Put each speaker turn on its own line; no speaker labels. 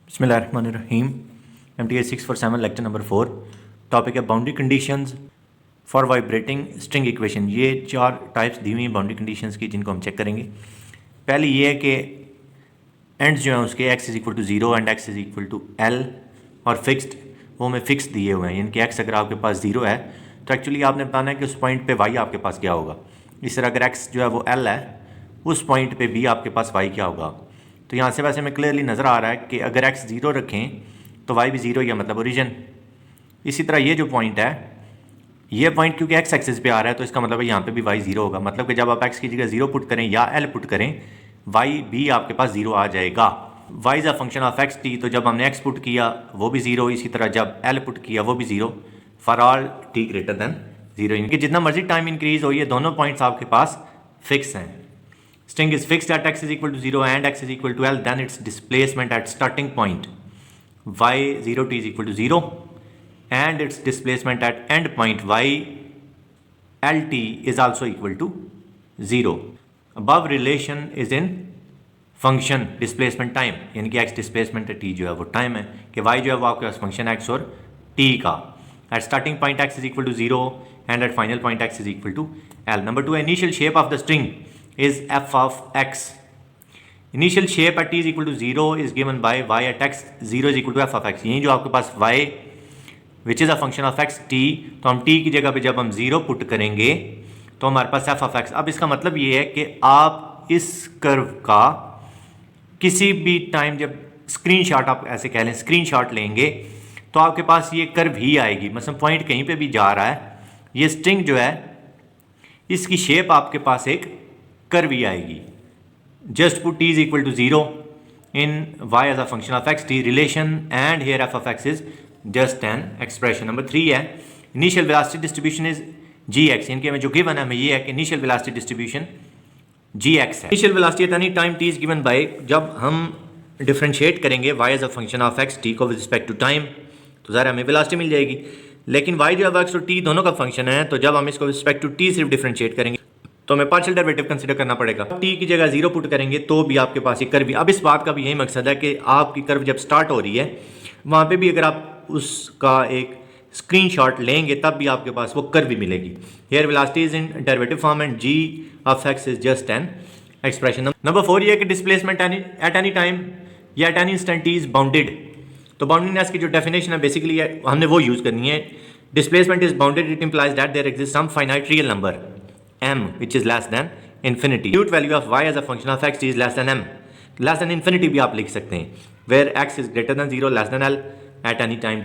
बिस्मिल्लाहिर्रहमानिर्रहीम MTA 647 lecture number 4 topic है boundary conditions for vibrating string equation. ये 4 types दी हुई हैं बाउंड्री कंडीशंस की जिनको हम चेक करेंगे। पहले ये है कि एंड्स जो हैं उसके x is equal to 0 and x is equal to l और फिक्स्ड वो में फिक्स दिए हुए हैं, यानी कि x अगर आपके पास 0 है तो एक्चुअली आपने बताना है कि उस पॉइंट पे y आपके पास क्या होगा। इस तरह अगर x जो है वो l है उस पॉइंट पे b आपके पास y क्या होगा। तो यहाँ से वैसे में क्लियरली नज़र आ रहा है कि अगर x 0 रखें तो y भी 0 या मतलब ओरिजिन। इसी तरह ये जो पॉइंट है ये पॉइंट क्योंकि x एक्सिस पे आ रहा है तो इसका मतलब है यहाँ पे भी y 0 होगा। मतलब कि जब आप x की जगह 0 पुट करें या l पुट करें y भी आपके पास 0 आ जाएगा। y is a function of x t, तो जब हमने x पुट किया वो भी 0, इसी तरह जब l पुट किया वो भी 0 for all t greater than 0। इनके जितना मर्जी टाइम इंक्रीज हो ये दोनों पॉइंट्स आपके पास फिक्स हैं। String is fixed at x is equal to 0 and x is equal to l, then its displacement at starting point y 0 t is equal to 0 and its displacement at end point y l t is also equal to 0. Above relation is in function displacement time, यानी कि x displacement t जो है वो time है कि y जो है वो आपके पास function x और t का at starting point x is equal to 0 and at final point x is equal to l. Number 2, initial shape of the string is f of x. Initial shape at t is equal to 0 is given by y at x 0 is equal to f of x. यही जो आपके पास y which is a function of x t, तो हम t की जगह पे जब हम 0 पुट करेंगे तो हमारे पास f of x। अब इसका मतलब ये है कि आप इस कर्व का किसी भी टाइम जब स्क्रीनशॉट, आप ऐसे कह लें स्क्रीनशॉट लेंगे तो आपके पास ये कर्व ही आएगी। मतलब पॉइंट कहीं पे भी जा रहा है, ये स्ट्रिंग जो है इसकी शेप आपके पास एक कर्व ही आएगी। Just put t is equal to 0 in y as a function of x t relation and here f of x is just an expression. Number 3 है initial velocity distribution is gx, इनके में जो given है हमें ये है कि initial velocity distribution gx है। initial velocity at any time t is given by, जब हम डिफ्रेंशिएट करेंगे y as a function of x t को with respect to time तो ज़रा हमें वेलोसिटी मिल जाएगी। लेकिन y जो है x और t दोनों का फंक्शन है, तो जब हम इसको with respect to t सिर्फ डिफ्रेंशिएट करेंगे तो हमें पार्शियल डेरिवेटिव कंसीडर करना पड़ेगा। t की जगह 0 पुट करेंगे तो भी आपके पास ये कर्व। अब इस बात का भी यही मकसद है कि आपकी कर्व जब स्टार्ट हो रही है वहाँ पे भी अगर आप उसका एक स्क्रीनशॉट लेंगे तब भी आपके पास वो कर्व भी मिलेगी। Here velocity is in derivative form and g of x is just an expression. Number 4 ये है कि डिस्प्लेसमेंट एट एनी टाइम या at any instant is bounded. तो बाउंडेडनेस की जो डेफिनेशन है बेसिकली हमने वो यूज़ करनी है। Displacement is bounded, it implies that there exist some finite real number m which is less than infinity. Absolute value of y as a function of x is less than m. Less than infinity भी आप लिख सकते हैं where x is greater than 0 less than l at any time t.